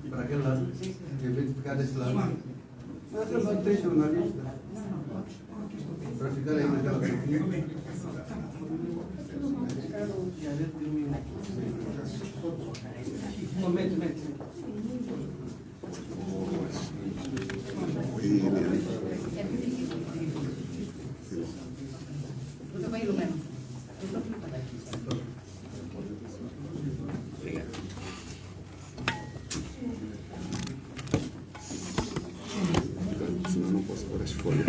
Para aquele lado. Em vez de ficar desse lado. Mas eu não deixo na lista. Para ficar aí naquela caixinha. Senão não posso pôr as folhas.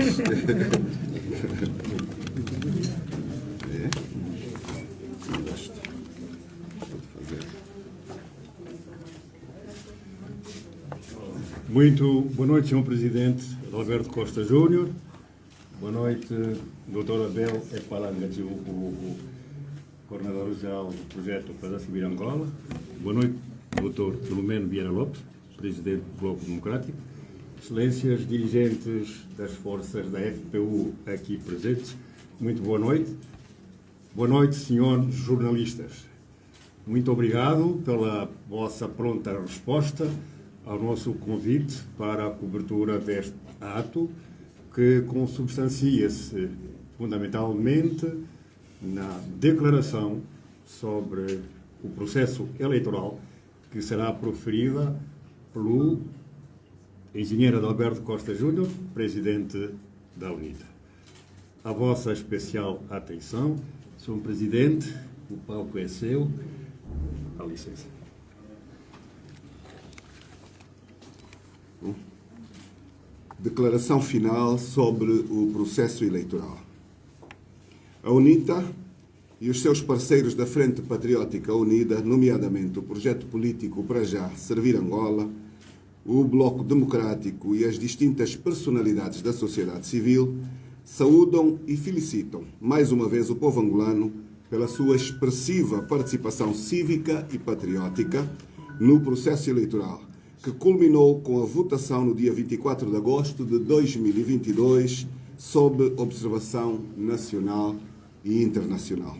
Muito boa noite, Sr. Presidente Alberto Costa Júnior. Boa noite, Dr. Abel Epalanga, o coordenador-geral do projeto Para Subir Angola. Boa noite, Dr. Filomeno Vieira Lopes, presidente do Bloco Democrático. Excelências, dirigentes das forças da FPU aqui presentes, muito boa noite. Boa noite, senhores jornalistas. Muito obrigado pela vossa pronta resposta ao nosso convite para a cobertura deste ato, que consubstancia-se fundamentalmente na declaração sobre o processo eleitoral que será proferida pelo engenheiro Adalberto Costa Júnior, presidente da UNITA. A vossa especial atenção, Sr. Presidente, o palco é seu. Dá licença. Declaração final sobre o processo eleitoral. A UNITA e os seus parceiros da Frente Patriótica Unida, nomeadamente o projeto político Para Já Servir Angola, o Bloco Democrático e as distintas personalidades da sociedade civil, saúdam e felicitam mais uma vez o povo angolano pela sua expressiva participação cívica e patriótica no processo eleitoral, que culminou com a votação no dia 24 de agosto de 2022, sob observação nacional e internacional.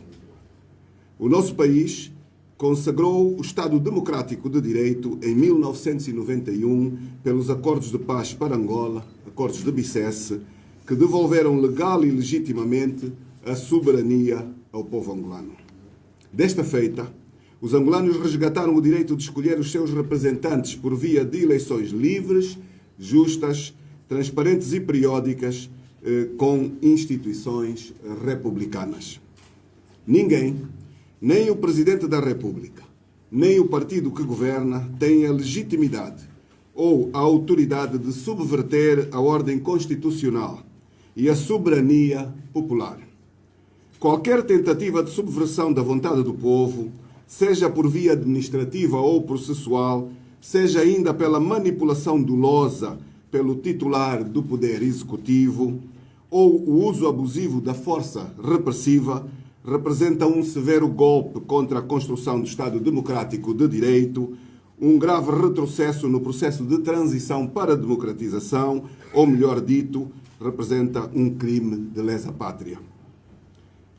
O nosso país consagrou o Estado Democrático de Direito em 1991 pelos Acordos de Paz para Angola, Acordos de Bicesse, que devolveram legal e legitimamente a soberania ao povo angolano. Desta feita, os angolanos resgataram o direito de escolher os seus representantes por via de eleições livres, justas, transparentes e periódicas, com instituições republicanas. Ninguém, nem o Presidente da República, nem o partido que governa, tem a legitimidade ou a autoridade de subverter a ordem constitucional e a soberania popular. Qualquer tentativa de subversão da vontade do povo, seja por via administrativa ou processual, seja ainda pela manipulação dolosa pelo titular do poder executivo ou o uso abusivo da força repressiva, representa um severo golpe contra a construção do Estado Democrático de Direito, um grave retrocesso no processo de transição para a democratização, ou melhor dito, representa um crime de lesa pátria.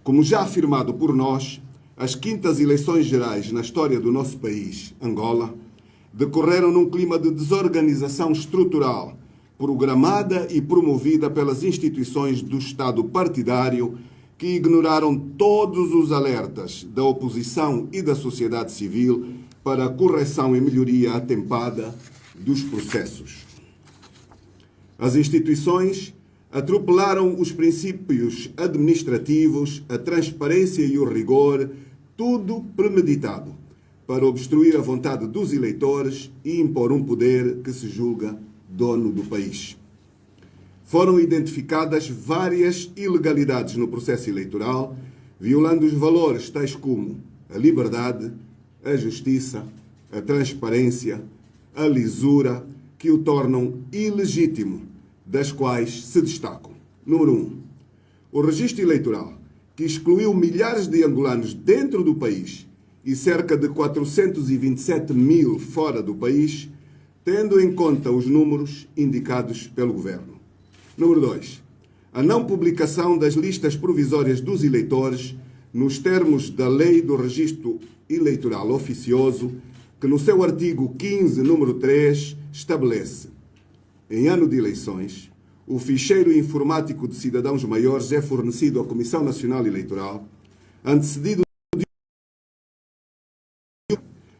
Como já afirmado por nós, as quintas eleições gerais na história do nosso país, Angola, decorreram num clima de desorganização estrutural, programada e promovida pelas instituições do Estado partidário, que ignoraram todos os alertas da oposição e da sociedade civil para a correção e melhoria atempada dos processos. As instituições atropelaram os princípios administrativos, a transparência e o rigor, tudo premeditado, para obstruir a vontade dos eleitores e impor um poder que se julga dono do país. Foram identificadas várias ilegalidades no processo eleitoral, violando os valores tais como a liberdade, a justiça, a transparência, a lisura, que o tornam ilegítimo, das quais se destacam: número 1, o registro eleitoral, que excluiu milhares de angolanos dentro do país e cerca de 427 mil fora do país, tendo em conta os números indicados pelo governo. Número 2, a não publicação das listas provisórias dos eleitores nos termos da Lei do Registro Eleitoral Oficioso, que no seu artigo 15, número 3, estabelece: em ano de eleições, o ficheiro informático de cidadãos maiores é fornecido à Comissão Nacional Eleitoral, antecedido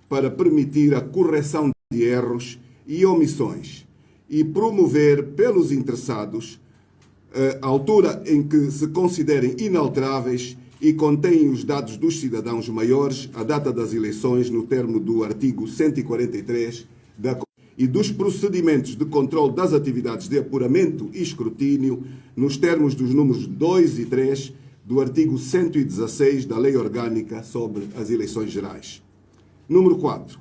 para permitir a correção de erros e omissões e promover pelos interessados a altura em que se considerem inalteráveis e contêm os dados dos cidadãos maiores à data das eleições no termo do artigo 143 e dos procedimentos de controle das atividades de apuramento e escrutínio nos termos dos números 2 e 3 do artigo 116 da Lei Orgânica sobre as Eleições Gerais. Número 4.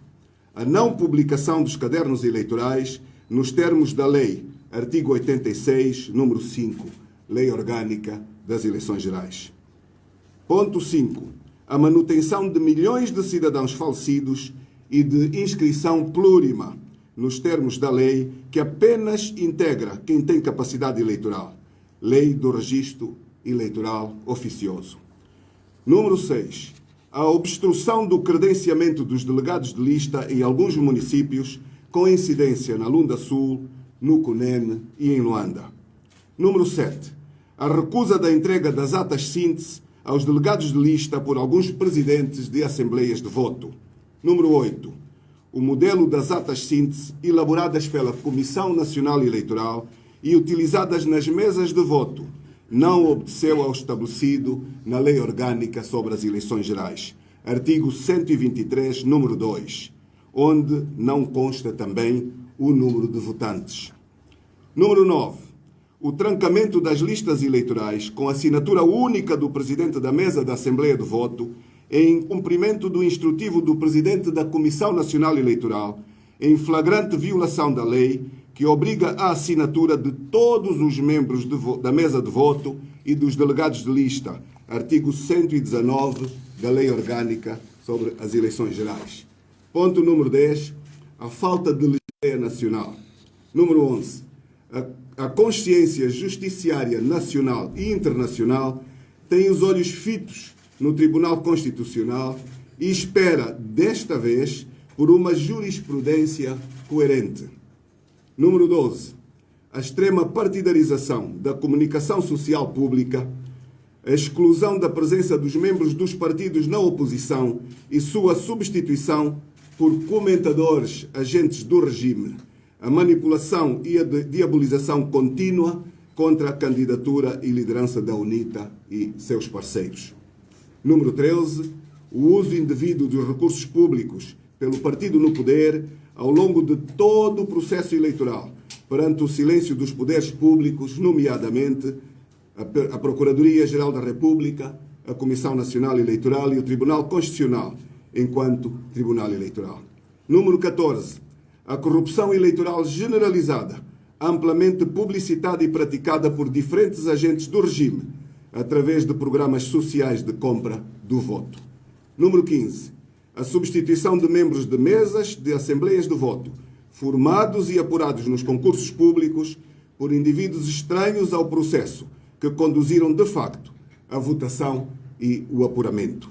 A não publicação dos cadernos eleitorais nos termos da Lei, artigo 86, número 5, Lei Orgânica das Eleições Gerais. Ponto 5. A manutenção de milhões de cidadãos falecidos e de inscrição plurima, nos termos da lei, que apenas integra quem tem capacidade eleitoral. Lei do Registro Eleitoral Oficioso. Número 6. A obstrução do credenciamento dos delegados de lista em alguns municípios, com incidência na Lunda Sul, no Cunene e em Luanda. Número 7. A recusa da entrega das atas síntese aos delegados de lista por alguns presidentes de assembleias de voto. Número 8. O modelo das atas síntese elaboradas pela Comissão Nacional Eleitoral e utilizadas nas mesas de voto não obedeceu ao estabelecido na Lei Orgânica sobre as Eleições Gerais, artigo 123, número 2, onde não consta também o número de votantes. Número 9. O trancamento das listas eleitorais com assinatura única do Presidente da Mesa da Assembleia de Voto em cumprimento do instrutivo do Presidente da Comissão Nacional Eleitoral, em flagrante violação da lei, que obriga a assinatura de todos os membros da mesa de voto e dos delegados de lista, artigo 119 da Lei Orgânica sobre as Eleições Gerais. Ponto número 10. A falta de legislação nacional. Número 11. A consciência justiciária nacional e internacional tem os olhos fitos no Tribunal Constitucional e espera, desta vez, por uma jurisprudência coerente. Número 12. A extrema partidarização da comunicação social pública, a exclusão da presença dos membros dos partidos na oposição e sua substituição por comentadores agentes do regime, a manipulação e a diabolização contínua contra a candidatura e liderança da UNITA e seus parceiros. Número 13. O uso indevido dos recursos públicos pelo partido no poder ao longo de todo o processo eleitoral, perante o silêncio dos poderes públicos, nomeadamente a Procuradoria-Geral da República, a Comissão Nacional Eleitoral e o Tribunal Constitucional, enquanto Tribunal Eleitoral. Número 14. A corrupção eleitoral generalizada, amplamente publicitada e praticada por diferentes agentes do regime, através de programas sociais de compra do voto. Número 15. A substituição de membros de mesas de assembleias de voto, formados e apurados nos concursos públicos, por indivíduos estranhos ao processo, que conduziram de facto a votação e o apuramento.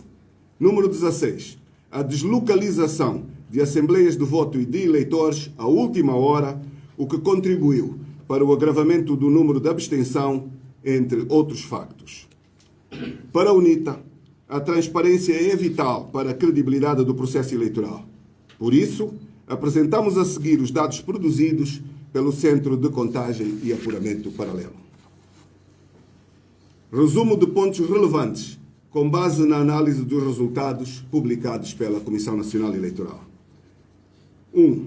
Número 16. A deslocalização de assembleias de voto e de eleitores à última hora, o que contribuiu para o agravamento do número de abstenção, entre outros factos. Para a UNITA, a transparência é vital para a credibilidade do processo eleitoral. Por isso, apresentamos a seguir os dados produzidos pelo Centro de Contagem e Apuramento Paralelo. Resumo de pontos relevantes, com base na análise dos resultados publicados pela Comissão Nacional Eleitoral. 1.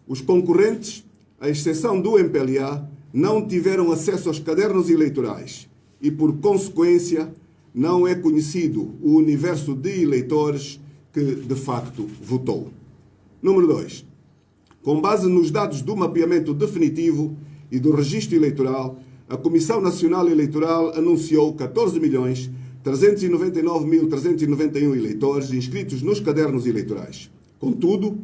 Os concorrentes, à exceção do MPLA, não tiveram acesso aos cadernos eleitorais e, por consequência, não é conhecido o universo de eleitores que, de facto, votou. Número 2. Com base nos dados do mapeamento definitivo e do registro eleitoral, a Comissão Nacional Eleitoral anunciou 14.399.391 eleitores inscritos nos cadernos eleitorais. Contudo,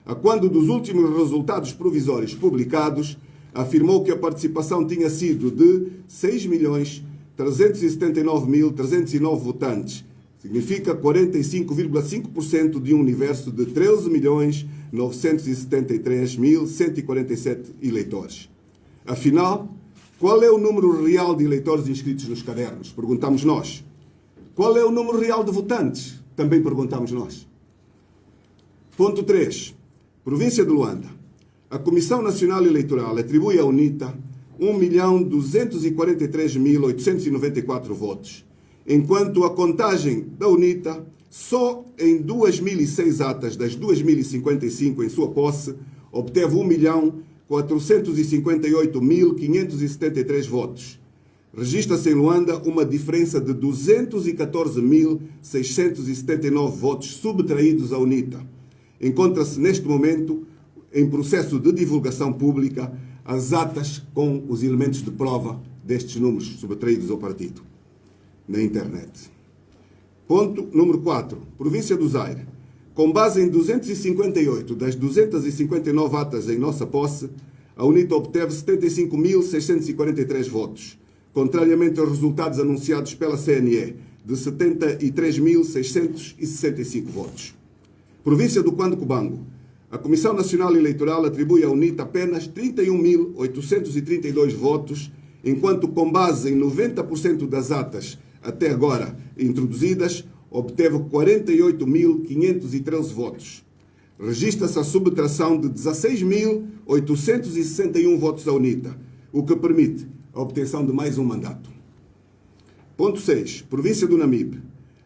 a quando dos últimos resultados provisórios publicados, afirmou que a participação tinha sido de 6.379.309 votantes, Significa 45,5% de um universo de 13.973.147 eleitores. Afinal, qual é o número real de eleitores inscritos nos cadernos? Perguntamos nós. Qual é o número real de votantes? Também perguntamos nós. Ponto 3. Província de Luanda. A Comissão Nacional Eleitoral atribui à UNITA 1.243.894 votos, enquanto a contagem da UNITA, só em 2.006 atas das 2.055 em sua posse, obteve 1.458.573 votos. Registra-se em Luanda uma diferença de 214.679 votos subtraídos à UNITA. Encontra-se neste momento em processo de divulgação pública as atas com os elementos de prova destes números subtraídos ao partido na internet. Ponto número 4. Província do Zaire. Com base em 258 das 259 atas em nossa posse, a UNITA obteve 75.643 votos, contrariamente aos resultados anunciados pela CNE, de 73.665 votos. Província do Cuando-Cubango. A Comissão Nacional Eleitoral atribui à UNITA apenas 31.832 votos, enquanto, com base em 90% das atas até agora introduzidas, obteve 48.513 votos. Registra-se a subtração de 16.861 votos à UNITA, o que permite a obtenção de mais um mandato. Ponto 6. Província do Namibe.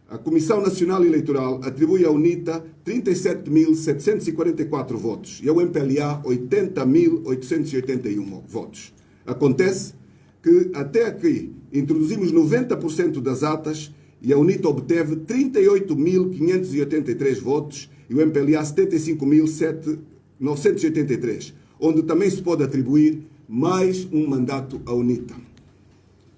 A Comissão Nacional Eleitoral atribui à UNITA 37.744 votos e ao MPLA 80.881 votos. Acontece que até aqui introduzimos 90% das atas e a UNITA obteve 38.583 votos e o MPLA 75.983, onde também se pode atribuir mais um mandato à UNITA.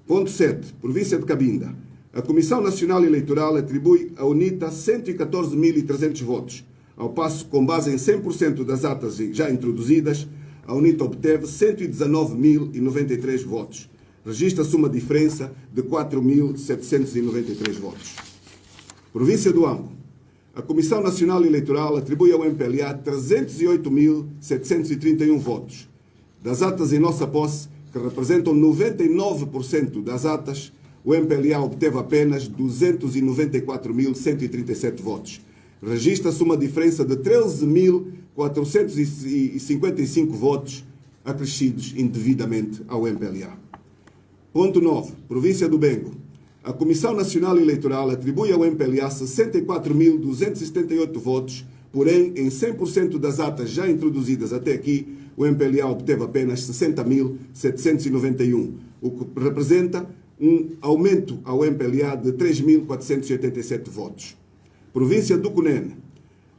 Ponto 7. Província de Cabinda. A Comissão Nacional Eleitoral atribui à UNITA 114.300 votos, ao passo que, com base em 100% das atas já introduzidas, a UNITA obteve 119.093 votos. Registra-se uma diferença de 4.793 votos. Província do Ambo. A Comissão Nacional Eleitoral atribui ao MPLA 308.731 votos. Das atas em nossa posse, que representam 99% das atas, o MPLA obteve apenas 294.137 votos. Registra-se uma diferença de 13.455 votos acrescidos indevidamente ao MPLA. Ponto 9. Província do Bengo. A Comissão Nacional Eleitoral atribui ao MPLA 64.278 votos, porém, em 100% das atas já introduzidas até aqui, o MPLA obteve apenas 60.791, o que representa um aumento ao MPLA de 3.487 votos. Província do Cunene.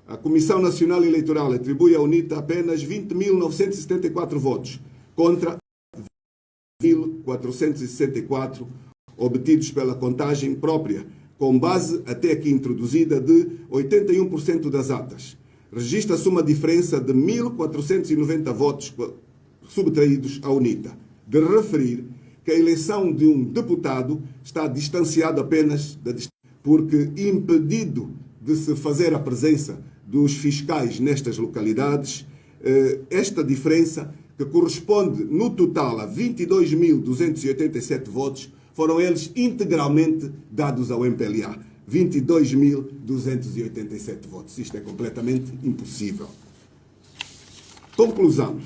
A Comissão Nacional Eleitoral atribui à UNITA apenas 20.974 votos, contra 1.464 obtidos pela contagem própria, com base até aqui introduzida de 81% das atas. Registra-se uma diferença de 1.490 votos subtraídos à UNITA. De referir que a eleição de um deputado está distanciada apenas da distância, porque impedido de se fazer a presença dos fiscais nestas localidades, esta diferença, que corresponde no total a 22.287 votos, foram eles integralmente dados ao MPLA. 22.287 votos. Isto é completamente impossível. Conclusão.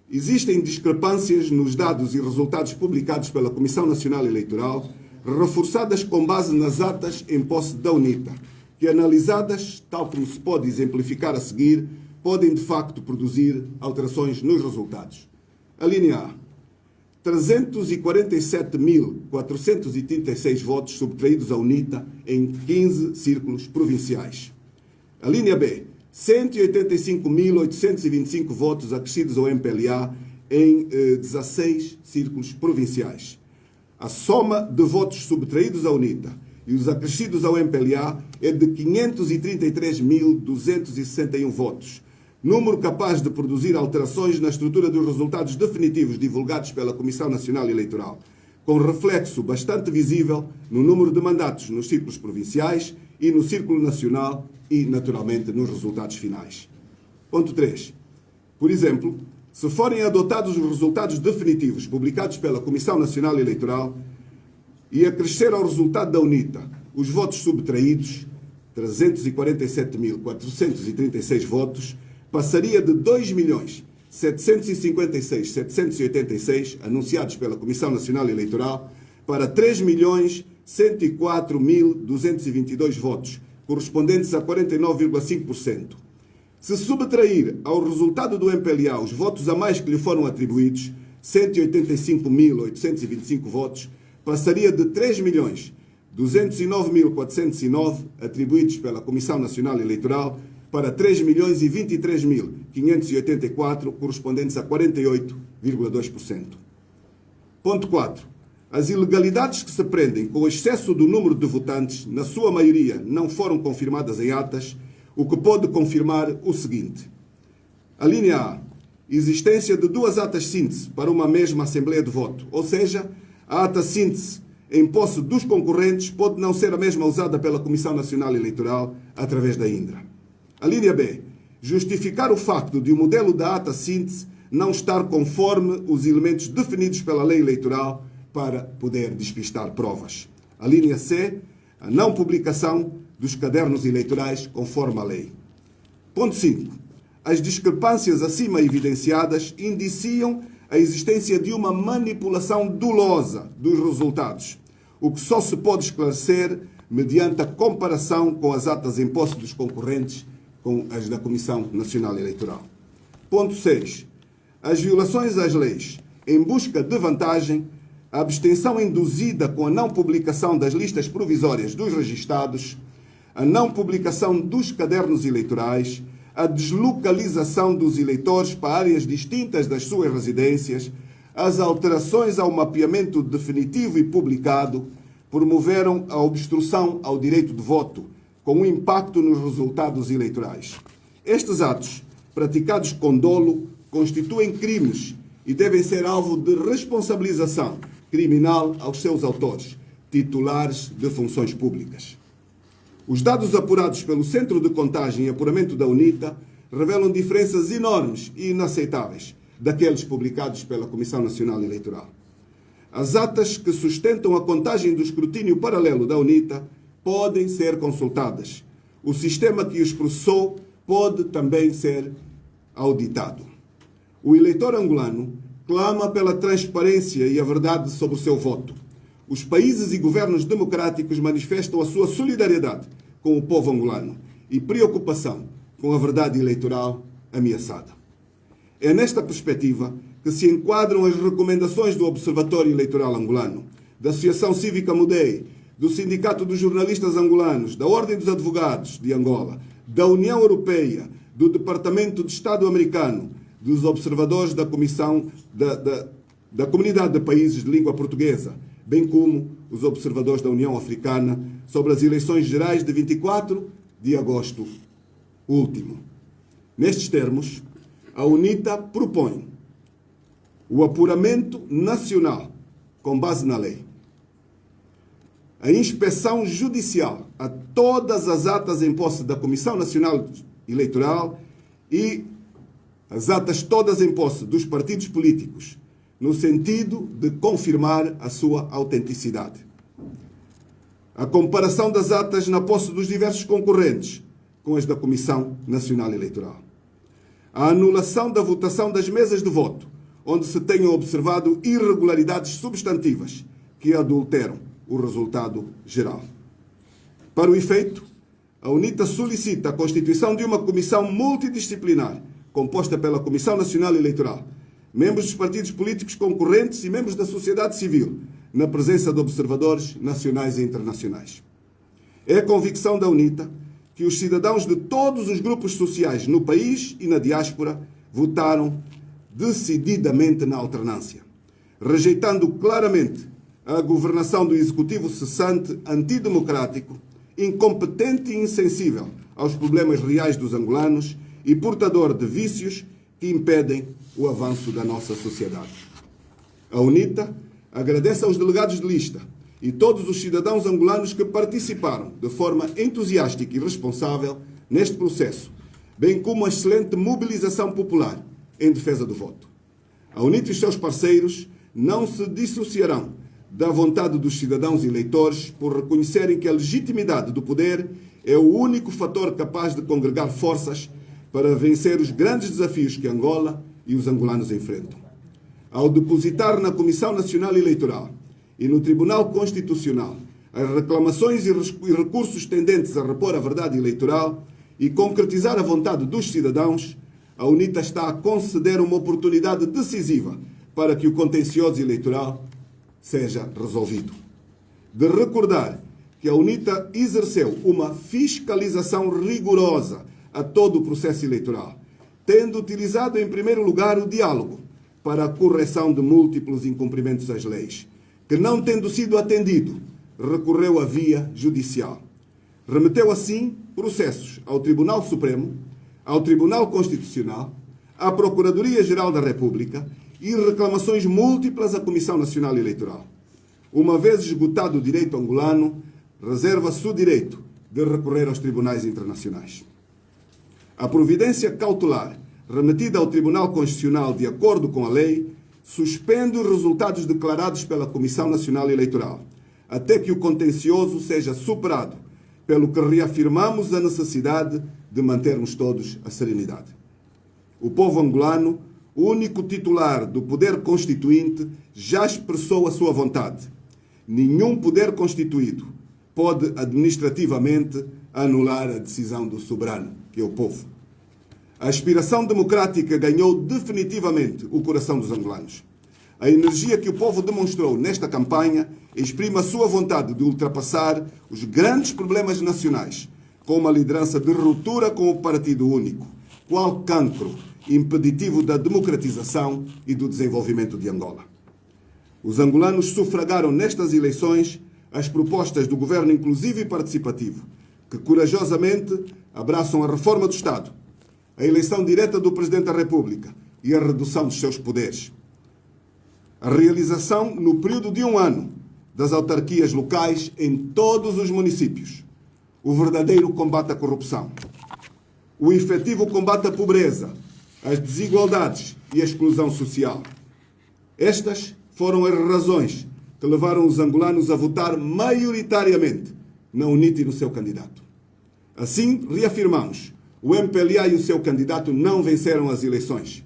Existem discrepâncias nos dados e resultados publicados pela Comissão Nacional Eleitoral, reforçadas com base nas atas em posse da UNITA, que, analisadas, tal como se pode exemplificar a seguir, podem de facto produzir alterações nos resultados. A linha A. 347.436 votos subtraídos à UNITA em 15 círculos provinciais. A linha B. 185.825 votos acrescidos ao MPLA em 16 círculos provinciais. A soma de votos subtraídos à UNITA e os acrescidos ao MPLA é de 533.261 votos, número capaz de produzir alterações na estrutura dos resultados definitivos divulgados pela Comissão Nacional Eleitoral. com reflexo bastante visível no número de mandatos nos círculos provinciais e no círculo nacional e, naturalmente, nos resultados finais. Ponto 3. Por exemplo, se forem adotados os resultados definitivos publicados pela Comissão Nacional Eleitoral e acrescer ao resultado da UNITA os votos subtraídos, 347.436 votos, passaria de 2.756.786 anunciados pela Comissão Nacional Eleitoral para 3.104.222 votos, correspondentes a 49,5%. Se subtrair ao resultado do MPLA os votos a mais que lhe foram atribuídos, 185.825 votos, passaria de 3.209.409 atribuídos pela Comissão Nacional Eleitoral para 3.023.584, correspondentes a 48,2%. Ponto 4. As ilegalidades que se prendem com o excesso do número de votantes, na sua maioria, não foram confirmadas em atas, o que pode confirmar o seguinte. A linha A. Existência de duas atas síntese para uma mesma Assembleia de Voto, ou seja, a ata síntese em posse dos concorrentes pode não ser a mesma usada pela Comissão Nacional Eleitoral através da Indra. A linha B. Justificar o facto de o modelo da ata síntese não estar conforme os elementos definidos pela lei eleitoral para poder despistar provas. A linha C. A não publicação dos cadernos eleitorais conforme a lei. Ponto 5. As discrepâncias acima evidenciadas indiciam a existência de uma manipulação dolosa dos resultados, o que só se pode esclarecer mediante a comparação com as atas em posse dos concorrentes com as da Comissão Nacional Eleitoral. Ponto 6. As violações às leis em busca de vantagem, a abstenção induzida com a não publicação das listas provisórias dos registados, a não publicação dos cadernos eleitorais, a deslocalização dos eleitores para áreas distintas das suas residências, as alterações ao mapeamento definitivo e publicado, promoveram a obstrução ao direito de voto, com um impacto nos resultados eleitorais. Estes atos, praticados com dolo, constituem crimes e devem ser alvo de responsabilização criminal aos seus autores, titulares de funções públicas. Os dados apurados pelo Centro de Contagem e Apuramento da UNITA revelam diferenças enormes e inaceitáveis daqueles publicados pela Comissão Nacional Eleitoral. As atas que sustentam a contagem do escrutínio paralelo da UNITA podem ser consultadas. O sistema que os processou pode também ser auditado. O eleitor angolano clama pela transparência e a verdade sobre o seu voto. Os países e governos democráticos manifestam a sua solidariedade com o povo angolano e preocupação com a verdade eleitoral ameaçada. É nesta perspectiva que se enquadram as recomendações do Observatório Eleitoral Angolano, da Associação Cívica Mudei, do Sindicato dos Jornalistas Angolanos, da Ordem dos Advogados de Angola, da União Europeia, do Departamento de Estado americano, dos observadores da Comissão da Comunidade de Países de Língua Portuguesa, bem como os observadores da União Africana sobre as eleições gerais de 24 de agosto último. Nestes termos, a UNITA propõe o apuramento nacional com base na lei, a inspeção judicial a todas as atas em posse da Comissão Nacional Eleitoral e as atas todas em posse dos partidos políticos, no sentido de confirmar a sua autenticidade. A comparação das atas na posse dos diversos concorrentes com as da Comissão Nacional Eleitoral. A anulação da votação das mesas de voto, onde se tenham observado irregularidades substantivas que adulteram o resultado geral. Para o efeito, a UNITA solicita a constituição de uma comissão multidisciplinar, composta pela Comissão Nacional Eleitoral, membros dos partidos políticos concorrentes e membros da sociedade civil, na presença de observadores nacionais e internacionais. É a convicção da UNITA que os cidadãos de todos os grupos sociais no país e na diáspora votaram decididamente na alternância, rejeitando claramente a governação do executivo cessante antidemocrático, incompetente e insensível aos problemas reais dos angolanos e portador de vícios que impedem o avanço da nossa sociedade. A UNITA agradece aos delegados de lista e todos os cidadãos angolanos que participaram de forma entusiástica e responsável neste processo, bem como a excelente mobilização popular em defesa do voto. A UNITA e os seus parceiros não se dissociarão da vontade dos cidadãos eleitores por reconhecerem que a legitimidade do poder é o único fator capaz de congregar forças para vencer os grandes desafios que Angola e os angolanos enfrentam. Ao depositar na Comissão Nacional Eleitoral e no Tribunal Constitucional as reclamações e recursos tendentes a repor a verdade eleitoral e concretizar a vontade dos cidadãos, a UNITA está a conceder uma oportunidade decisiva para que o contencioso eleitoral seja resolvido. De recordar que a UNITA exerceu uma fiscalização rigorosa a todo o processo eleitoral, tendo utilizado em primeiro lugar o diálogo para a correção de múltiplos incumprimentos às leis, que não tendo sido atendido, recorreu à via judicial. Remeteu assim processos ao Tribunal Supremo, ao Tribunal Constitucional, à Procuradoria-Geral da República e reclamações múltiplas à Comissão Nacional Eleitoral. Uma vez esgotado o direito angolano, reserva-se o direito de recorrer aos tribunais internacionais. A providência cautelar remetida ao Tribunal Constitucional de acordo com a lei suspende os resultados declarados pela Comissão Nacional Eleitoral, até que o contencioso seja superado, pelo que reafirmamos a necessidade de mantermos todos a serenidade. O povo angolano, o único titular do poder constituinte, já expressou a sua vontade. Nenhum poder constituído pode administrativamente anular a decisão do soberano, que é o povo. A aspiração democrática ganhou definitivamente o coração dos angolanos. A energia que o povo demonstrou nesta campanha exprime a sua vontade de ultrapassar os grandes problemas nacionais, com uma liderança de ruptura com o partido único, qual cancro impeditivo da democratização e do desenvolvimento de Angola. Os angolanos sufragaram nestas eleições as propostas do governo inclusivo e participativo, que corajosamente abraçam a reforma do Estado, a eleição direta do Presidente da República e a redução dos seus poderes. A realização, no período de 1 ano, das autarquias locais em todos os municípios. O verdadeiro combate à corrupção. O efetivo combate à pobreza, às desigualdades e à exclusão social. Estas foram as razões que levaram os angolanos a votar maioritariamente na UNITA e no seu candidato. Assim, reafirmamos, o MPLA e o seu candidato não venceram as eleições.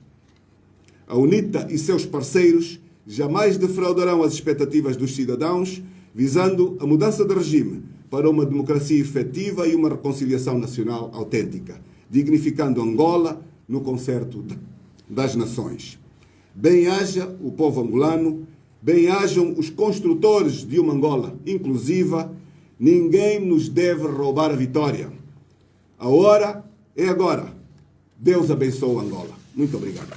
A UNITA e seus parceiros jamais defraudarão as expectativas dos cidadãos, visando a mudança de regime para uma democracia efetiva e uma reconciliação nacional autêntica, dignificando Angola no concerto das nações. Bem-haja o povo angolano, bem-hajam os construtores de uma Angola inclusiva, ninguém nos deve roubar a vitória. A hora é agora. Deus abençoe Angola. Muito obrigado.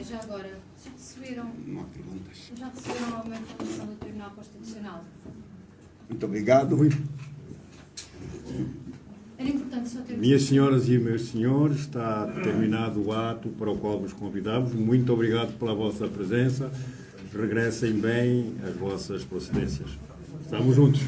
Já agora, Não há perguntas. já receberam alguma informação do Tribunal Constitucional? Muito obrigado. Era importante só ter... Minhas senhoras e meus senhores, está terminado o ato para o qual vos convidamos. Muito obrigado pela vossa presença. Regressem bem às vossas procedências. Estamos juntos.